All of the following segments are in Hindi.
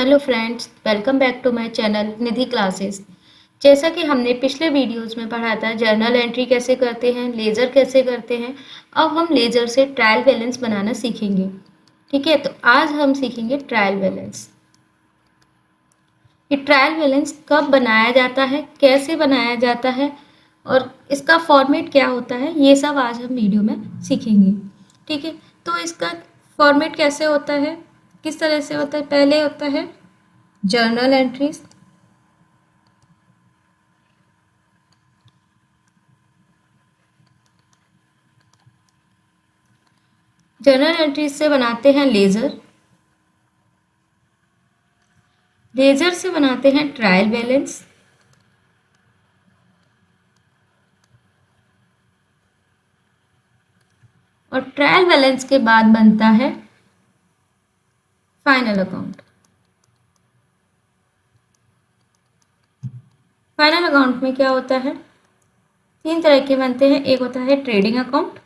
Hello friends, welcome back to my channel Nidhi classes. जैसा कि हमने पिछले वीडियोस में पढ़ा था जर्नल एंट्री कैसे करते हैं, लेज़र कैसे करते हैं। अब हम लेज़र से ट्रायल बैलेंस बनाना सीखेंगे। ठीक है, तो आज हम सीखेंगे ट्रायल बैलेंस। ये ट्रायल बैलेंस कब बनाया जाता है, कैसे बनाया जाता है और इसका फॉर्मेट क्या होता है, ये सब आज हम वीडियो में सीखेंगे। ठीक है, तो इसका फॉर्मेट कैसे होता है, किस तरह से होता है। पहले होता है जर्नल एंट्रीज। जर्नल एंट्रीज से बनाते हैं लेज़र, लेज़र से बनाते हैं ट्रायल बैलेंस, और ट्रायल बैलेंस के बाद बनता है फाइनल अकाउंट। फाइनल अकाउंट में क्या होता है, तीन तरह के बनते हैं। एक होता है ट्रेडिंग अकाउंट,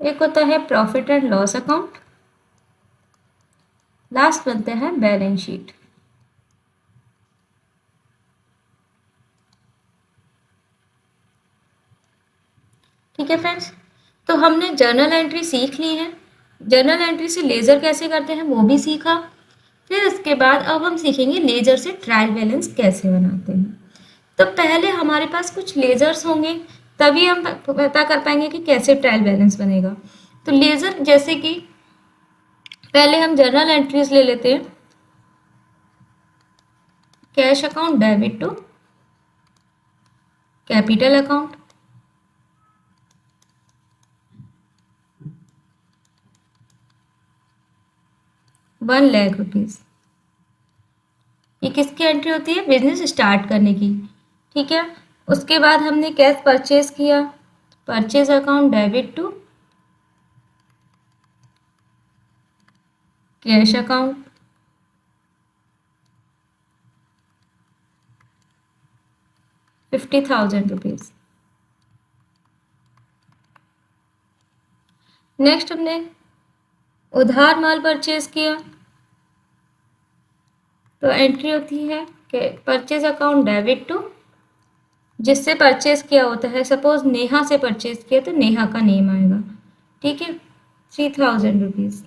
एक होता है profit and loss account, last बनता है बैलेंस शीट। ठीक है फ्रेंड्स, तो हमने जर्नल एंट्री सीख ली है। जर्नल एंट्री से लेज़र कैसे करते हैं वो भी सीखा। फिर इसके बाद अब हम सीखेंगे लेज़र से ट्रायल बैलेंस कैसे बनाते हैं। तो पहले हमारे पास कुछ लेज़र्स होंगे, तभी हम पता कर पाएंगे कि कैसे ट्रायल बैलेंस बनेगा। तो लेज़र जैसे कि पहले हम जर्नल एंट्रीज ले लेते हैं। Cash account debit to capital account, ₹1,00,000। ये किसकी एंट्री होती है, बिजनेस स्टार्ट करने की। ठीक है, उसके बाद हमने कैश परचेज किया, purchase account debit to cash account, ₹50,000। Next हमने उधार माल परचेज किया, तो एंट्री होती है कि परचेज अकाउंट डेबिट टू जिससे परचेज किया होता है। सपोज नेहा से परचेज किया तो नेहा का नेम आएगा। ठीक है, ₹3,000।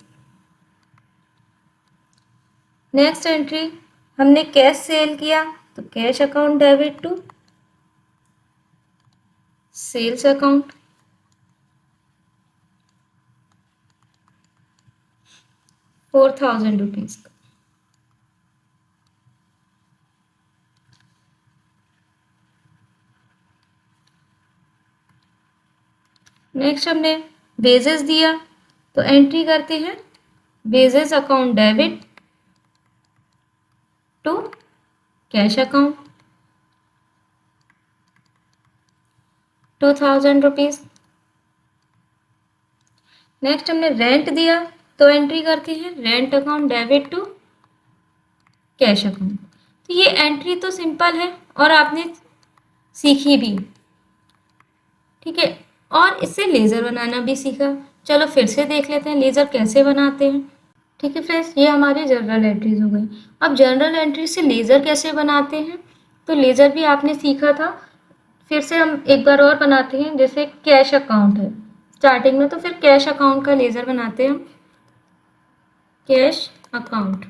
नेक्स्ट एंट्री हमने कैश सेल किया, तो cash account debit to sales account, ₹4,000। Next हमने वेजेस दिया, तो एंट्री करते हैं wages account debit to cash account, ₹2,000। Next हमने रेंट दिया, तो एंट्री करते हैं rent account debit to cash account. तो ये एंट्री तो सिंपल है और आपने सीखी भी। ठीक है, और इससे लेज़र बनाना भी सीखा। चलो फिर से देख लेते हैं लेज़र कैसे बनाते हैं। ठीक है फ्रेंड्स, ये हमारी जनरल एंट्रीज हो गई। अब जनरल एंट्री से लेज़र कैसे बनाते हैं, तो लेज़र भी आपने सीखा था। फिर से हम एक बार और बनाते हैं। जैसे कैश अकाउंट है स्टार्टिंग में, तो फिर कैश अकाउंट का लेज़र बनाते हैं हम। कैश अकाउंट,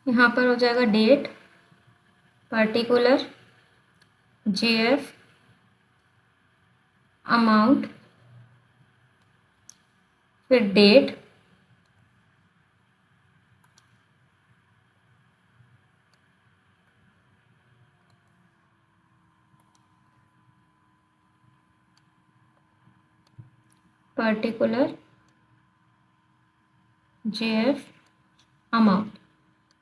यहाँ पर हो जाएगा डेट, पर्टिकुलर, जेएफ, अमाउंट, फिर डेट, पर्टिकुलर, जेएफ, अमाउंट।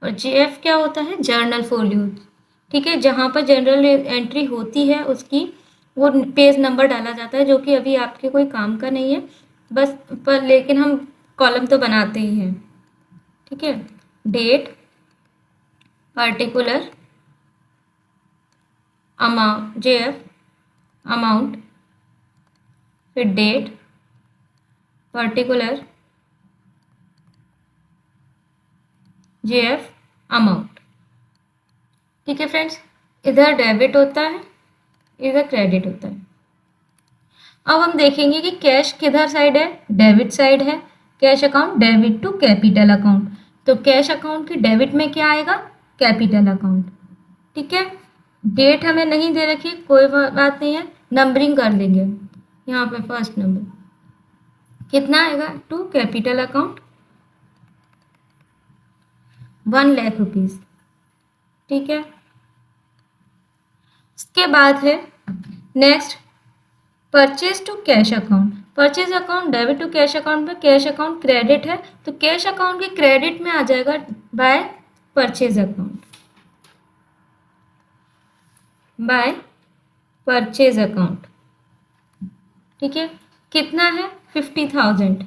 और जेएफ क्या होता है, जर्नल फोलियो। ठीक है, जहाँ पर जनरल एंट्री होती है उसकी वो पेज नंबर डाला जाता है, जो कि अभी आपके कोई काम का नहीं है बस, पर लेकिन हम कॉलम तो बनाते ही हैं। ठीक है, date, particular, amount, JF amount, फिर डेट, पर्टिकुलर, JF अमाउंट। ठीक है फ्रेंड्स, इधर डेबिट होता है, इधर क्रेडिट होता है। अब हम देखेंगे कि कैश किधर साइड है, डेबिट साइड है। Cash account debit to capital account, तो कैश अकाउंट की डेबिट में क्या आएगा, कैपिटल अकाउंट। ठीक है, डेट हमें नहीं दे रखी, कोई बात नहीं है, नंबरिंग कर लेंगे यहाँ पे। फर्स्ट नंबर कितना आएगा, टू कैपिटल अकाउंट 1,00,000 रुपीज। ठीक है, इसके बाद है next purchase to cash account. Purchase account debit to cash account में कैश अकाउंट क्रेडिट है, तो कैश अकाउंट के क्रेडिट में आ जाएगा by purchase account, by purchase account. ठीक है, कितना है, 50,000।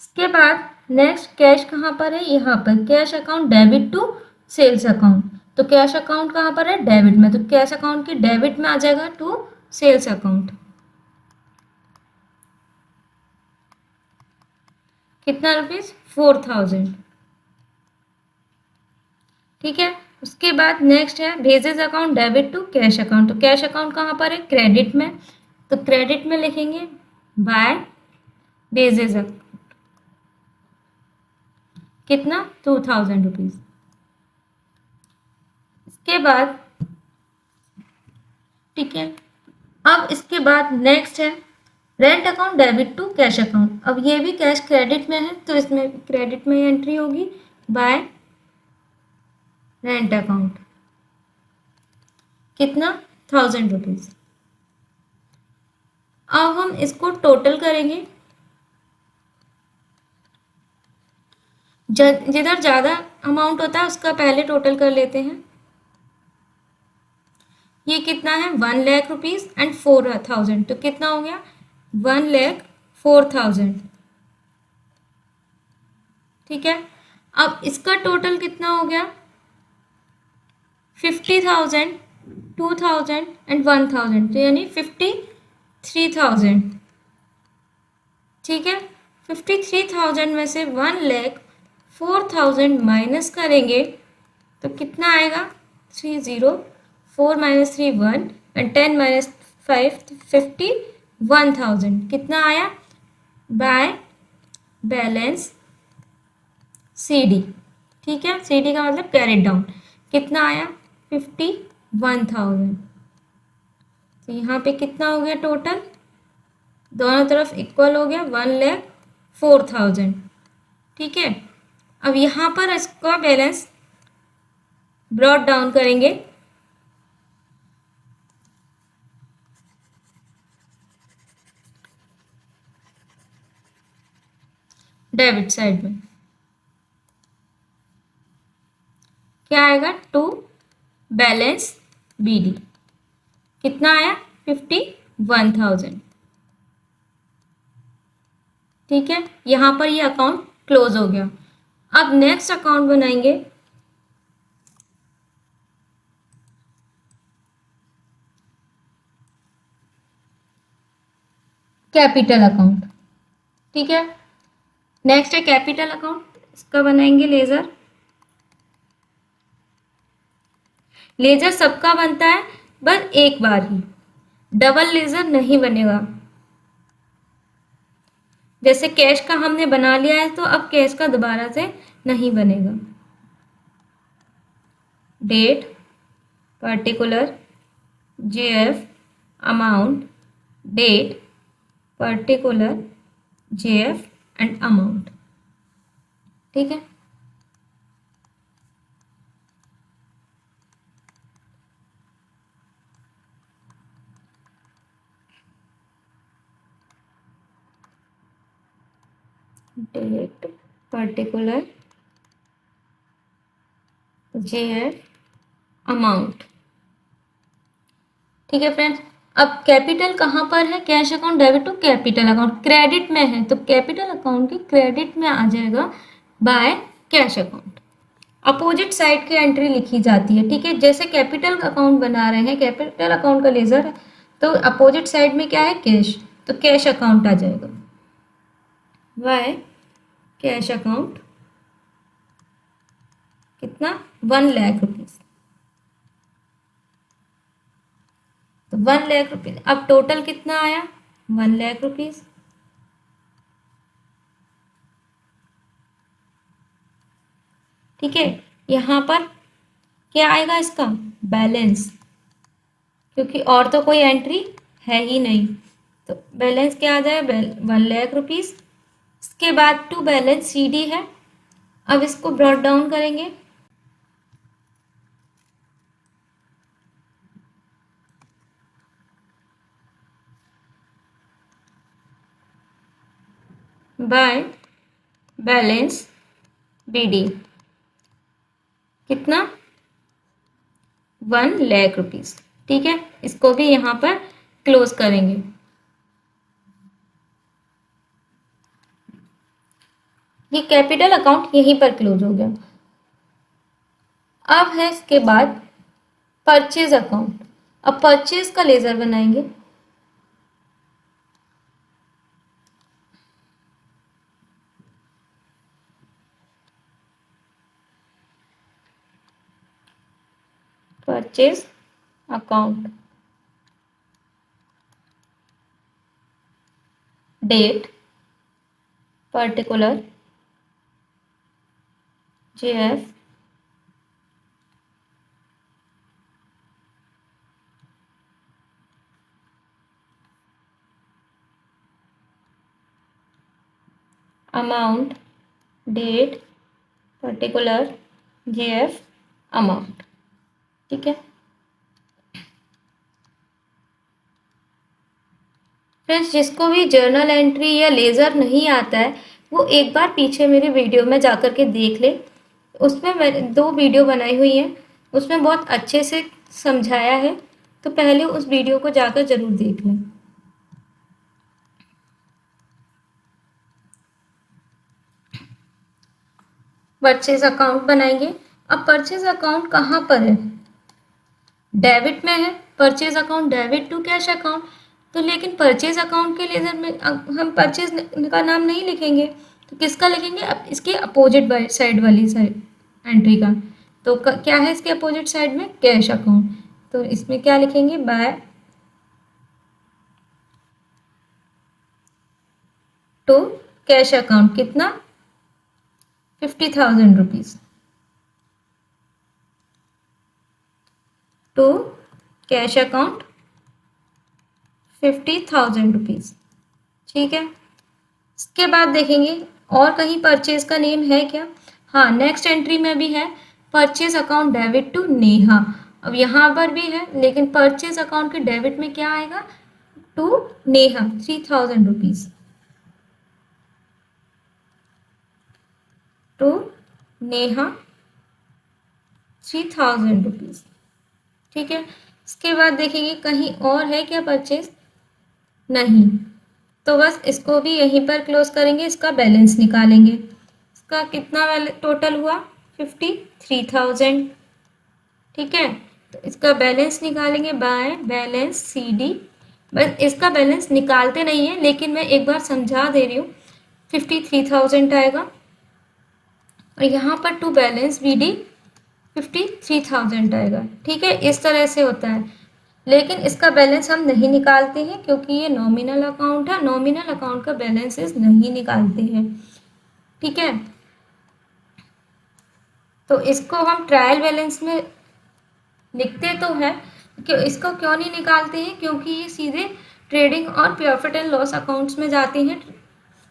इसके बाद नेक्स्ट कैश कहाँ पर है, यहाँ पर cash account debit to sales account, तो कैश अकाउंट कहाँ पर है, डेबिट में, तो कैश अकाउंट की डेबिट में आ जाएगा टू सेल्स अकाउंट। कितना रुपीज, 4,000। ठीक है, उसके बाद नेक्स्ट है wages account debit to cash account, तो कैश अकाउंट कहाँ पर है, क्रेडिट में, तो क्रेडिट में लिखेंगे बाय भेजेज अकाउंट। कितना, 2,000 रुपीज। इसके बाद ठीक है, अब इसके बाद नेक्स्ट है rent account debit to cash account. अब ये भी कैश क्रेडिट में है, तो इसमें क्रेडिट में एंट्री होगी बाय रेंट अकाउंट। कितना, 1,000 रुपीज। अब हम इसको टोटल करेंगे, जिधर ज़्यादा अमाउंट होता है उसका पहले टोटल कर लेते हैं। ये कितना है, 1,00,000 रुपीज एंड 4,000, तो कितना हो गया, 1,04,000। ठीक है, अब इसका टोटल कितना हो गया, 50,000, 2,000 एंड 1,000, तो यानी 53,000। ठीक है, 53,000 में से 1,04,000 माइनस करेंगे तो कितना आएगा, 30, 4 माइनस 3 1 एंड 10 माइनस 5 51,000। कितना आया, बाय बैलेंस CD। ठीक है, CD का मतलब कैरेट डाउन। कितना आया, 51,000। तो यहाँ पे कितना हो गया टोटल, दोनों तरफ इक्वल हो गया, 1,04,000। ठीक है, अब यहाँ पर इसका बैलेंस ब्रॉट डाउन करेंगे, डेबिट साइड में क्या आएगा, टू बैलेंस BD। कितना आया, 51,000। ठीक है, यहाँ पर ये अकाउंट क्लोज हो गया। अब नेक्स्ट अकाउंट बनाएंगे कैपिटल अकाउंट। ठीक है, नेक्स्ट है कैपिटल अकाउंट, इसका बनाएंगे लेजर। लेजर सबका बनता है बस एक बार ही, डबल लेजर नहीं बनेगा। जैसे कैश का हमने बना लिया है, तो अब कैश का दोबारा से नहीं बनेगा। Date, particular, JF amount, date, particular, JF and amount. ठीक है, डेट, पर्टिकुलर, JF अमाउंट। ठीक है फ्रेंड्स, अब कैपिटल कहाँ पर है, cash account debit to capital account, credit में है, तो कैपिटल अकाउंट के क्रेडिट में आ जाएगा by cash account. Opposite side की एंट्री लिखी जाती है, ठीक है। जैसे कैपिटल अकाउंट बना रहे हैं, कैपिटल अकाउंट का लेजर है, तो अपोजिट साइड में क्या है, कैश, तो कैश अकाउंट आ जाएगा। वाई कैश अकाउंट कितना, 1,00,000 रुपीज। तो 1,00,000 रुपीज, अब टोटल कितना आया, 1,00,000 रुपीज। ठीक है, यहाँ पर क्या आएगा इसका, बैलेंस, क्योंकि और तो कोई एंट्री है ही नहीं, तो बैलेंस क्या आ जाए, 1,00,000 रुपीज। इसके बाद टू बैलेंस CD है, अब इसको ब्रॉट डाउन करेंगे। बाय बैलेंस BD कितना, 1,00,000 रुपीज। ठीक है, इसको भी यहाँ पर क्लोज करेंगे। ये कैपिटल अकाउंट यहीं पर क्लोज हो गया। अब है इसके बाद परचेज अकाउंट। अब परचेज का लेजर बनाएंगे। Purchase account, date, particular, JF, amount, date, particular, JF, amount. ठीक है फ्रेंड्स, जिसको भी जर्नल एंट्री या लेज़र नहीं आता है वो एक बार पीछे मेरे वीडियो में जाकर के देख ले। उसमें मैंने 2 वीडियो बनाई हुई हैं, उसमें बहुत अच्छे से समझाया है, तो पहले उस वीडियो को जाकर ज़रूर देख लें। परचेज अकाउंट बनाएंगे। अब परचेज अकाउंट कहाँ पर है, डेबिट में है। Purchase account debit to cash account, तो लेकिन परचेज अकाउंट के लेजर में हम परचेज का नाम नहीं लिखेंगे, तो किसका लिखेंगे, अब इसके अपोजिट साइड वाली साइड एंट्री का। तो क्या है इसके अपोजिट साइड में, कैश अकाउंट, तो इसमें क्या लिखेंगे, बाय टू कैश अकाउंट कितना, 50,000 rupees, to cash account 50,000 rupees. ठीक है, इसके बाद देखेंगे और कहीं परचेज का नेम है क्या। हाँ, नेक्स्ट एंट्री में भी है, purchase account debit to Neha. अब यहाँ पर भी है, लेकिन परचेज अकाउंट के डेबिट में क्या आएगा, to Neha 3,000 rupees, to Neha 3,000 rupees. ठीक है, इसके बाद देखेंगे कहीं और है क्या परचेज, नहीं, तो बस इसको भी यहीं पर क्लोज करेंगे, इसका बैलेंस निकालेंगे। इसका कितना टोटल हुआ, 53,000। ठीक है, तो इसका बैलेंस निकालेंगे बाय बैलेंस CD। बस इसका बैलेंस निकालते नहीं है, लेकिन मैं एक बार समझा दे रही हूँ। 53,000 आएगा, और यहाँ पर टू बैलेंस BD 53,000 आएगा। ठीक है, इस तरह से होता है, लेकिन इसका बैलेंस हम नहीं निकालते हैं क्योंकि ये नॉमिनल अकाउंट है। नॉमिनल अकाउंट का बैलेंसेस नहीं निकालते हैं। ठीक है, तो इसको हम ट्रायल बैलेंस में लिखते तो हैं, इसको क्यों नहीं निकालते हैं, क्योंकि ये सीधे ट्रेडिंग और प्रॉफिट एंड लॉस अकाउंट्स में जाते हैं,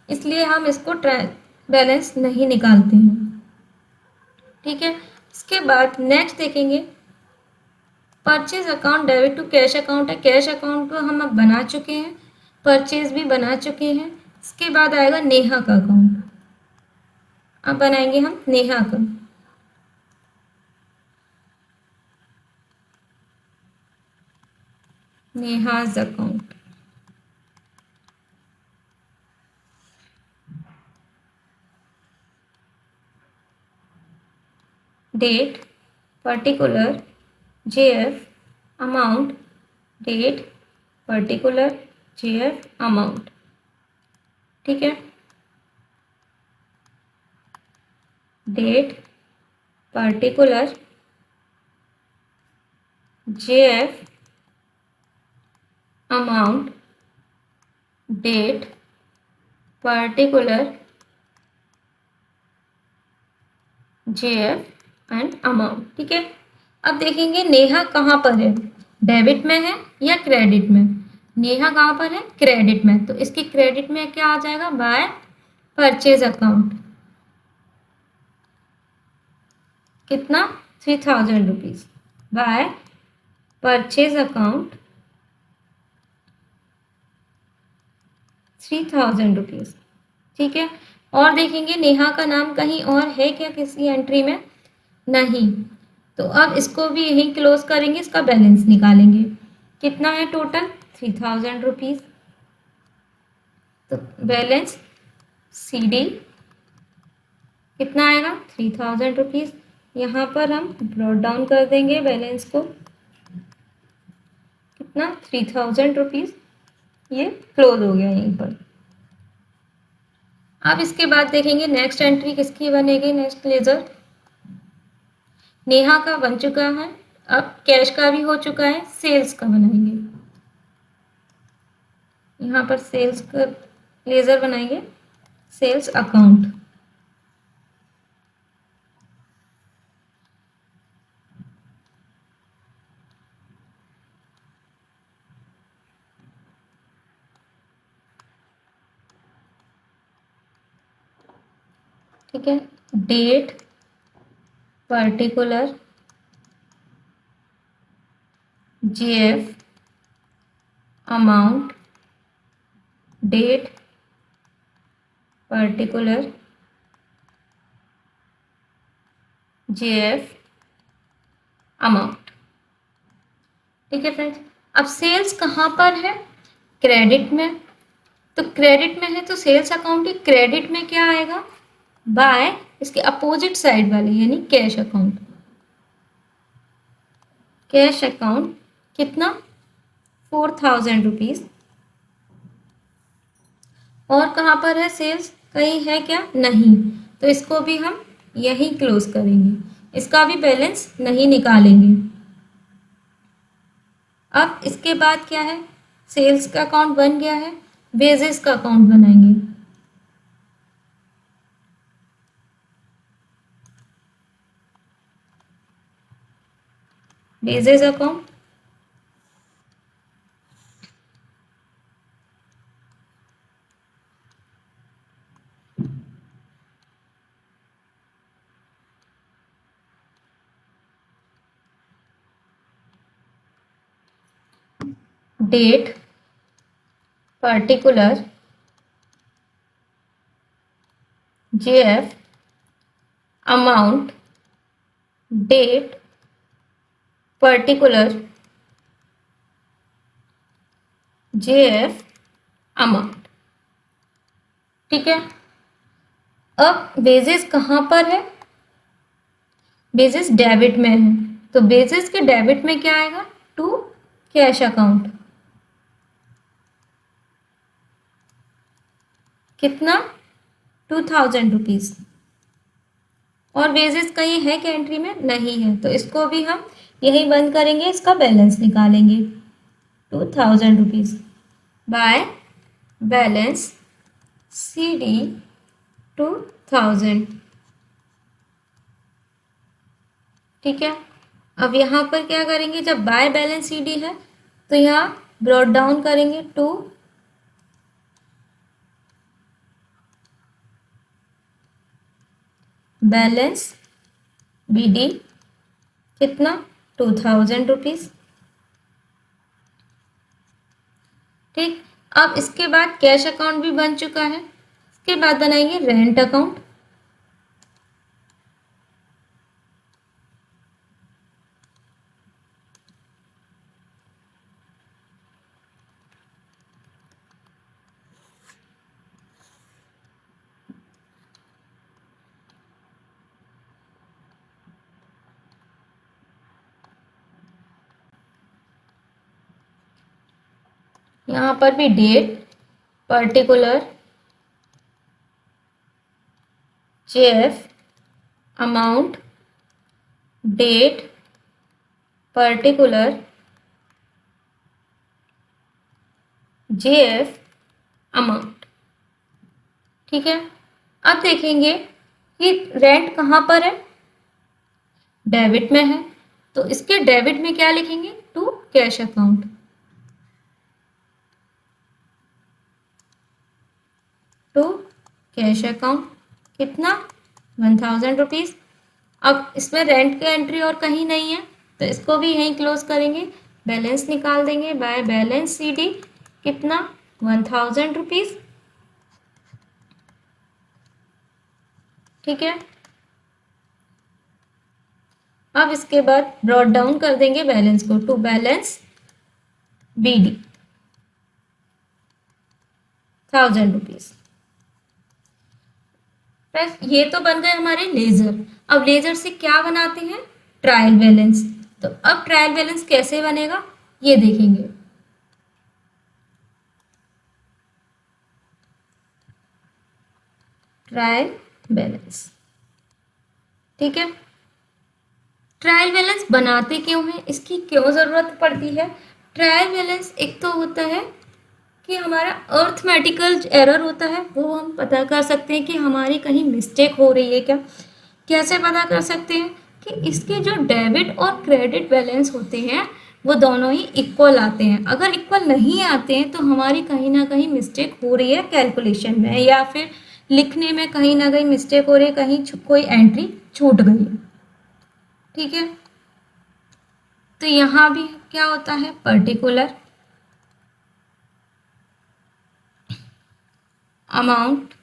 इसलिए हम इसको बैलेंस नहीं निकालते हैं। ठीक है, इसके बाद नेक्स्ट देखेंगे, purchase account debit to cash account है। कैश अकाउंट को हम अब बना चुके हैं, परचेज भी बना चुके हैं। इसके बाद आएगा नेहा का अकाउंट, अब बनाएंगे हम नेहा का। Neha's account, date particular JF amount, date particular JF amount. ठीक है, date particular JF amount, date particular JF and amount. ठीक है, अब देखेंगे नेहा कहाँ पर है, डेबिट में है या क्रेडिट में। नेहा कहाँ पर है, क्रेडिट में, तो इसकी क्रेडिट में क्या आ जाएगा, बाय परचेज अकाउंट। कितना, 3000 rupees bye purchase account, 3000 rupees. ठीक है, और देखेंगे नेहा का नाम कहीं और है क्या किसी एंट्री में, नहीं, तो अब इसको भी यहीं क्लोज करेंगे, इसका बैलेंस निकालेंगे। कितना है टोटल, 3000 रुपीज, तो बैलेंस CD कितना आएगा, 3000 रुपीज। यहाँ पर हम ब्रॉट डाउन कर देंगे बैलेंस को, कितना, 3000 रुपीज, ये क्लोज हो गया यहीं पर। अब इसके बाद देखेंगे नेक्स्ट एंट्री किसकी बनेगी, नेक्स्ट लेजर नेहा का बन चुका है, अब कैश का भी हो चुका है, सेल्स का बनाएंगे। यहाँ पर सेल्स का लेजर बनाएंगे, सेल्स अकाउंट। ठीक है, date particular JF amount, date particular JF amount. ठीक है फ्रेंड्स, अब सेल्स कहाँ पर है, क्रेडिट में, तो क्रेडिट में है तो सेल्स अकाउंट ही क्रेडिट में क्या आएगा, बाय इसके अपोजिट साइड वाले यानी कैश अकाउंट। कैश अकाउंट कितना, 4000 रुपीज। और कहाँ पर है सेल्स, कहीं है क्या, नहीं, तो इसको भी हम यहीं क्लोज करेंगे, इसका भी बैलेंस नहीं निकालेंगे। अब इसके बाद क्या है, सेल्स का अकाउंट बन गया है, वेजेस का अकाउंट बनाएंगे। Wages account, date particular JF amount, date particular JF amount. ठीक है, अब बेसिस कहाँ पर है, बेसिस डेबिट में है, तो बेसिस के डेबिट में क्या आएगा, टू कैश अकाउंट। कितना, 2000 रुपीज। और बेसिस कहीं है क्या एंट्री में, नहीं है, तो इसको भी हम यही बंद करेंगे, इसका बैलेंस निकालेंगे, 2000 रुपीज बाय बैलेंस CD 2000। ठीक है, अब यहाँ पर क्या करेंगे, जब बाय बैलेंस CD है तो यहाँ ब्रॉट डाउन करेंगे टू बैलेंस BD कितना, 2000 रुपीज। ठीक, अब इसके बाद कैश अकाउंट भी बन चुका है, इसके बाद बनाएंगे रेंट अकाउंट। यहाँ पर भी date, particular, JF, amount, date, particular, JF, amount. ठीक है, अब देखेंगे कि रेंट कहाँ पर है, डेबिट में है, तो इसके डेबिट में क्या लिखेंगे, to cash account. To cash account कितना, 1000 रुपीज़। अब इसमें रेंट की एंट्री और कहीं नहीं है, तो इसको भी यहीं क्लोज करेंगे, बैलेंस निकाल देंगे बाय बैलेंस CD, कितना, 1000 रुपीज़। ठीक है, अब इसके बाद ब्रॉट डाउन कर देंगे बैलेंस को, टू बैलेंस BD, 1000 रुपीज़। बस ये तो बन गए हमारे लेजर। अब लेजर से क्या बनाते हैं, ट्रायल बैलेंस। तो अब ट्रायल बैलेंस कैसे बनेगा ये देखेंगे। ट्रायल बैलेंस, ठीक है। ट्रायल बैलेंस बनाते क्यों हैं, इसकी क्यों ज़रूरत पड़ती है। ट्रायल बैलेंस एक तो होता है कि हमारा अर्थमेटिकल एरर होता है, वो हम पता कर सकते हैं कि हमारी कहीं मिस्टेक हो रही है क्या। कैसे पता कर सकते हैं कि इसके जो डेबिट और क्रेडिट बैलेंस होते हैं वो दोनों ही इक्वल आते हैं। अगर इक्वल नहीं आते हैं तो हमारी कहीं ना कहीं मिस्टेक हो रही है कैलकुलेशन में, या फिर लिखने में कहीं ना कहीं मिस्टेक हो रही है, कहीं कोई एंट्री छूट गई है। ठीक है, तो यहाँ भी क्या होता है, पर्टिकुलर, अमाउंट,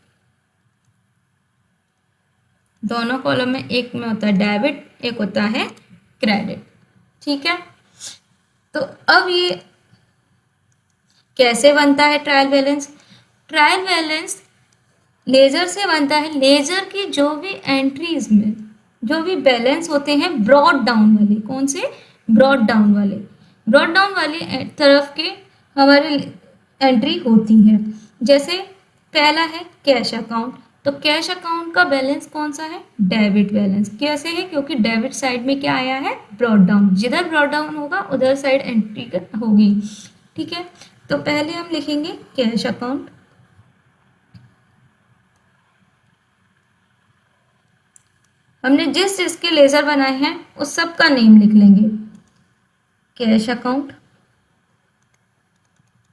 दोनों कॉलम में, एक में होता है डेबिट, एक होता है क्रेडिट। ठीक है, तो अब ये कैसे बनता है trial balance. Trial balance ledger से बनता है। लेजर की जो भी एंट्रीज में जो भी बैलेंस होते हैं ब्रॉड डाउन वाले, कौन से, ब्रॉड डाउन वाले, ब्रॉड डाउन वाले तरफ के हमारे एंट्री होती है। जैसे पहला है कैश अकाउंट, तो कैश अकाउंट का बैलेंस कौन सा है, डेबिट बैलेंस। कैसे है, क्योंकि डेबिट साइड में क्या आया है, ब्रॉड डाउन, जिधर ब्रॉड डाउन होगा उधर साइड एंट्री होगी। ठीक है, तो पहले हम लिखेंगे कैश अकाउंट, हमने जिस जिसके लेजर बनाए हैं उस सब का नेम लिख लेंगे, कैश अकाउंट।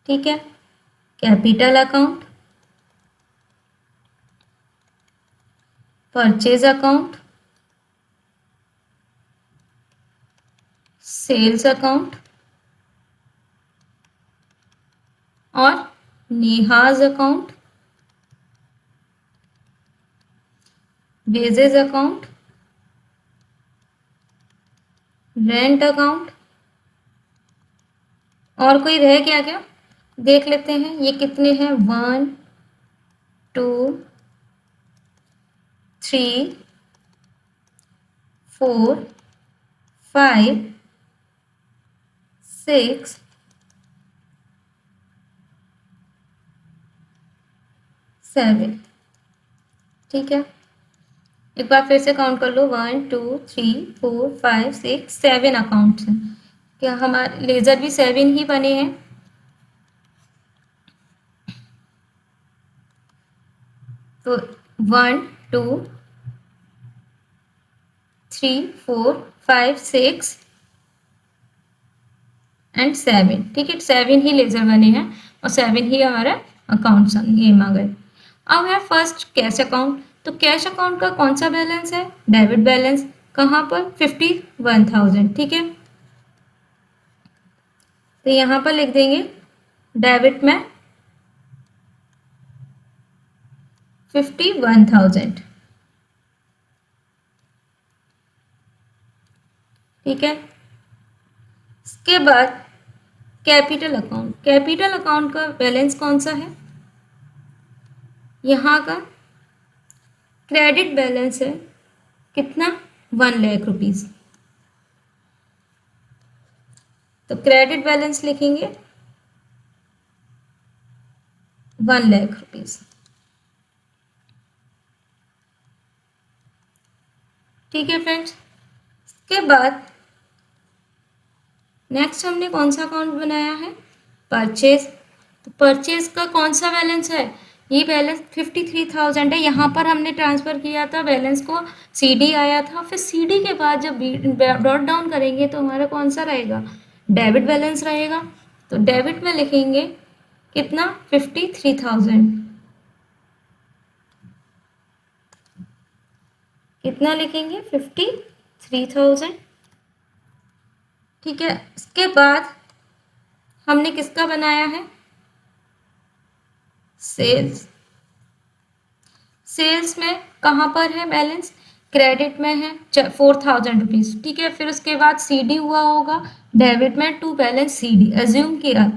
ठीक है, capital account, purchase account, sales account और नेहाज account, wages account, rent account. और कोई रह गया क्या, देख लेते हैं ये कितने हैं, 1 2 3 4 5 6 7। ठीक है, एक बार फिर से काउंट कर लो, 1 2 3 4 5 6 7 अकाउंट्स हैं। क्या हमारे लेजर भी 7 ही बने हैं। तो 1 2 3 4 5 6 एंड 7। ठीक है, 7 ही लेजर बने हैं और 7 ही हमारा अकाउंट नेम आ गए। अब है फर्स्ट कैश अकाउंट, तो कैश अकाउंट का कौन सा बैलेंस है, डेबिट बैलेंस, कहाँ पर, 51,000। ठीक है, तो यहाँ पर लिख देंगे डेबिट में 51,000। ठीक है, इसके बाद कैपिटल अकाउंट, कैपिटल अकाउंट का बैलेंस कौन सा है, यहाँ का क्रेडिट बैलेंस है कितना, 1 लाख रुपीज़। तो क्रेडिट बैलेंस लिखेंगे 1,00,000 रुपीज। ठीक है फ्रेंड्स, इसके बाद नेक्स्ट हमने कौन सा अकाउंट बनाया है, परचेज। तो परचेज का कौन सा बैलेंस है, ये बैलेंस 53,000 है। यहाँ पर हमने ट्रांसफ़र किया था बैलेंस को, सीडी आया था, फिर सीडी के बाद जब ब्रॉट डाउन करेंगे तो हमारा कौन सा रहेगा, डेबिट बैलेंस रहेगा। तो डेबिट में लिखेंगे कितना, 53,000। कितना लिखेंगे, 53,000। ठीक है, इसके बाद हमने किसका बनाया है, सेल्स। सेल्स में कहाँ पर है बैलेंस, क्रेडिट में है 4,000 रुपीज़। ठीक है, फिर उसके बाद सीडी हुआ होगा, डेबिट में टू बैलेंस सीडी एज्यूम किया।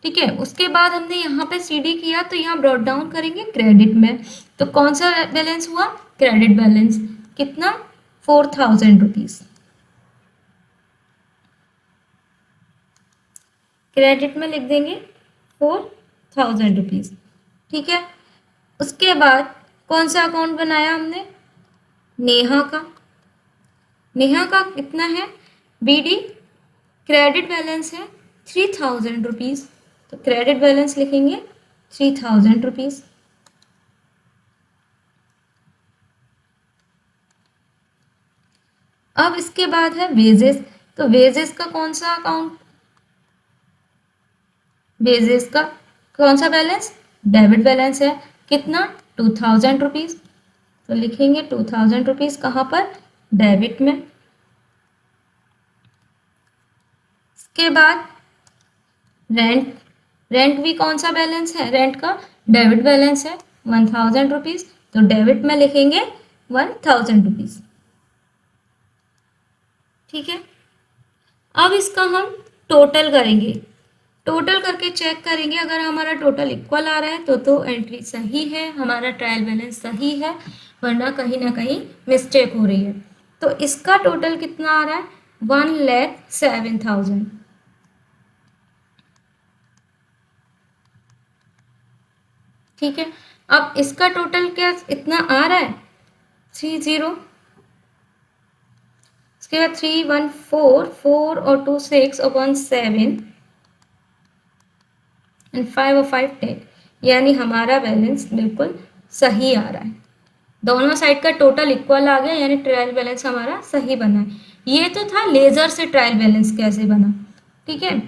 ठीक है, उसके बाद हमने यहाँ पे सीडी किया तो यहाँ ब्रॉट डाउन करेंगे क्रेडिट में। तो कौन सा बैलेंस हुआ, क्रेडिट बैलेंस, कितना, 4,000 रुपीज़। क्रेडिट में लिख देंगे 4,000 रुपीज़। ठीक है, उसके बाद कौन सा अकाउंट बनाया हमने, नेहा का। नेहा का कितना है, बीडी, क्रेडिट बैलेंस है 3,000 रुपीज़। तो क्रेडिट बैलेंस लिखेंगे 3,000 रुपीज़। अब इसके बाद है वेजेस। तो वेजेस का कौन सा अकाउंट, वेजेस का कौन सा बैलेंस, डेबिट बैलेंस है, कितना, 2,000 रुपीज़। तो लिखेंगे 2,000 रुपीज़ कहाँ पर, डेबिट में। इसके बाद रेंट, रेंट भी कौन सा बैलेंस है, रेंट का डेबिट बैलेंस है 1,000 रुपीज़। तो डेबिट में लिखेंगे 1,000 रुपीज़। ठीक है, अब इसका हम टोटल करेंगे, टोटल करके चेक करेंगे। अगर हमारा टोटल इक्वल आ रहा है तो एंट्री सही है, हमारा ट्रायल बैलेंस सही है, वरना कहीं ना कहीं मिस्टेक हो रही है। तो इसका टोटल कितना आ रहा है, 1,07,000। ठीक है, अब इसका टोटल क्या इतना आ रहा है, 30। इसके बाद 314, 4 और 2 6 और 1 7 एंड 5 और 5 10, यानी हमारा बैलेंस बिल्कुल सही आ रहा है। दोनों साइड का टोटल इक्वल आ गया, यानी ट्रायल बैलेंस हमारा सही बना है। ये तो था लेजर से ट्रायल बैलेंस कैसे बना। ठीक है,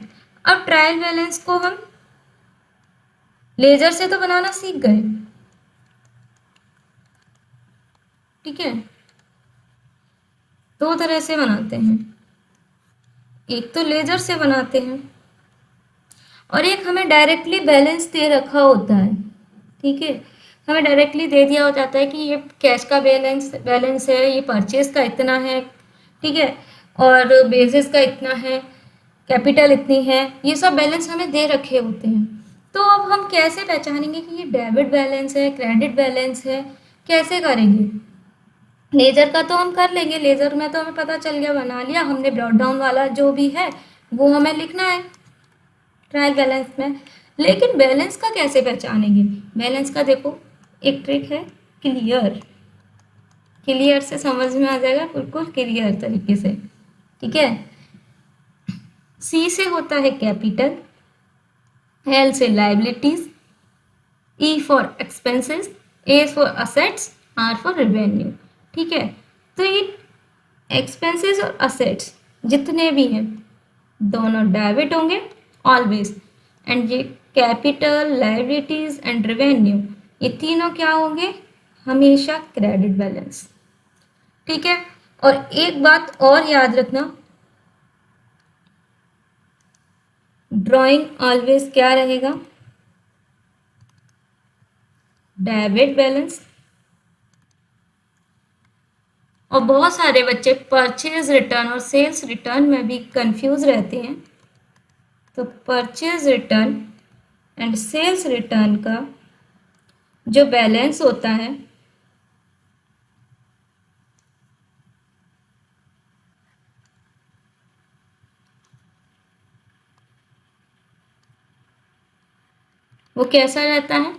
अब ट्रायल बैलेंस को हम लेजर से तो बनाना सीख गए। ठीक है, दो तरह से बनाते हैं, एक तो लेजर से बनाते हैं और एक हमें डायरेक्टली बैलेंस दे रखा होता है। ठीक है, हमें डायरेक्टली दे दिया हो जाता है कि ये कैश का बैलेंस है, ये परचेज का इतना है। ठीक है, और बेसिस का इतना है, कैपिटल इतनी है, ये सब बैलेंस हमें दे रखे होते हैं। तो अब हम कैसे पहचानेंगे कि ये डेबिट बैलेंस है, क्रेडिट बैलेंस है, कैसे करेंगे। लेजर का तो हम कर लेंगे, लेजर में तो हमें पता चल गया, बना लिया हमने, ब्रॉट डाउन वाला जो भी है वो हमें लिखना है ट्रायल बैलेंस में। लेकिन बैलेंस का कैसे पहचानेंगे, बैलेंस का देखो एक ट्रिक है, क्लियर, क्लियर से समझ में आ जाएगा, बिल्कुल क्लियर तरीके से। ठीक है, सी से होता है कैपिटल, एल से liabilities, E for expenses, A for assets, R for revenue. ठीक है, तो ये एक्सपेंसेस और असेट्स जितने भी हैं दोनों डेबिट होंगे ऑलवेज, एंड ये कैपिटल, लाइबिलिटीज एंड रेवेन्यू ये तीनों क्या होंगे, हमेशा क्रेडिट बैलेंस। ठीक है, और एक बात और याद रखना, ड्राइंग ऑलवेज क्या रहेगा, डेबिट बैलेंस। और बहुत सारे बच्चे परचेज रिटर्न और सेल्स रिटर्न में भी कंफ्यूज रहते हैं। तो purchase return and sales return का जो बैलेंस होता है वो कैसा रहता है,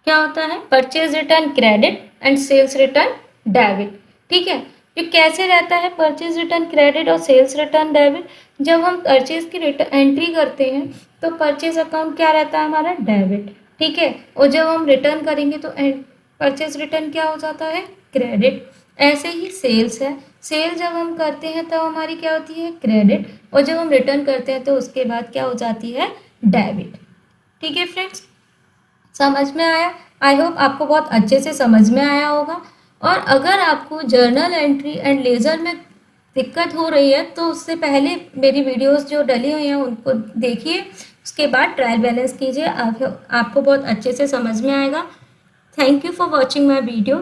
क्या होता है, purchase return credit and sales return debit. ठीक है, ये कैसे रहता है परचेज रिटर्न क्रेडिट और सेल्स रिटर्न डेबिट? जब हम परचेज की एंट्री करते हैं तो परचेज अकाउंट क्या रहता है हमारा, डेबिट। ठीक है, और जब हम रिटर्न करेंगे तो परचेज रिटर्न क्या हो जाता है, क्रेडिट। ऐसे ही सेल्स है, सेल जब हम करते हैं तब हमारी क्या होती है, क्रेडिट, और जब हम रिटर्न करते हैं तो उसके बाद क्या हो जाती है, डेबिट। ठीक है फ्रेंड्स, समझ में आया? आई होप आपको बहुत अच्छे से समझ में आया होगा। और अगर आपको जर्नल एंट्री एंड लेज़र में दिक्कत हो रही है तो उससे पहले मेरी वीडियोस जो डली हुई हैं उनको देखिए, उसके बाद ट्रायल बैलेंस कीजिए, आपको बहुत अच्छे से समझ में आएगा। Thank you for watching my video.